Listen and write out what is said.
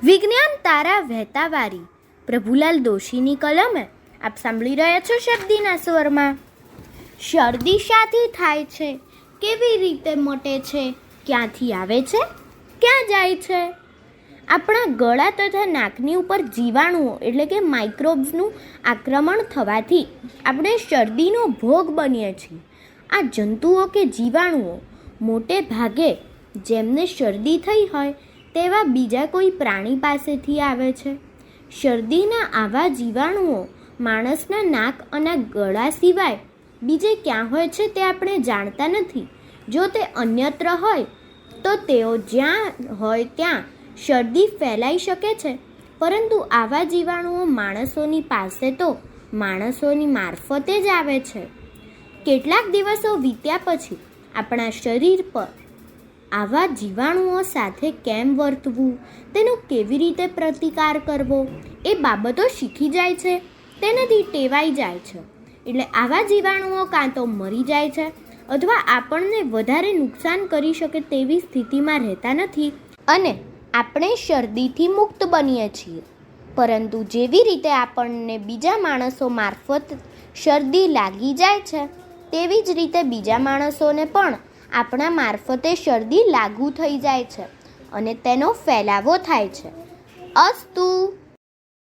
વિજ્ઞાન તારા વહેતા વારી પ્રભુલાલ દોશીની કલમે આપ સાંભળી રહ્યા છો શરદીના સ્વરમાં. શરદી શાથી થાય છે, કેવી રીતે મટે છે, ક્યાંથી આવે છે, ક્યાં જાય છે? આપણા ગળા તથા નાકની ઉપર જીવાણુઓ એટલે કે માઇક્રોબ્સનું આક્રમણ થવાથી આપણે શરદીનો ભોગ બનીએ છીએ. આ જંતુઓ કે જીવાણુઓ મોટે ભાગે જેમને શરદી થઈ હોય તેવા બીજા કોઈ પ્રાણી પાસેથી આવે છે. શરદીના આવા જીવાણુઓ માણસના નાક અને ગળા સિવાય બીજે ક્યાં હોય છે તે આપણે જાણતા નથી. જો તે અન્યત્ર હોય તો તેઓ જ્યાં હોય ત્યાં શરદી ફેલાઈ શકે છે, પરંતુ આવા જીવાણુઓ માણસોની પાસે તો માણસોની મારફતે જ આવે છે. કેટલાક દિવસો વીત્યા પછી આપણા શરીર પર આવા જીવાણુઓ સાથે કેમ વર્તવું, તેનો કેવી રીતે પ્રતિકાર કરવો એ બાબતો શીખી જાય છે, તેનાથી ટેવાઈ જાય છે. એટલે આવા જીવાણુઓ કાં તો મરી જાય છે અથવા આપણને વધારે નુકસાન કરી શકે તેવી સ્થિતિમાં રહેતા નથી અને આપણે શરદીથી મુક્ત બનીએ છીએ. પરંતુ જેવી રીતે આપણને બીજા માણસો મારફત શરદી લાગી જાય છે, તેવી જ રીતે બીજા માણસોને પણ આપણા મારફતે શરદી લાગુ થઈ જાય છે અને તેનો ફેલાવો થાય છે. અસ્તુ.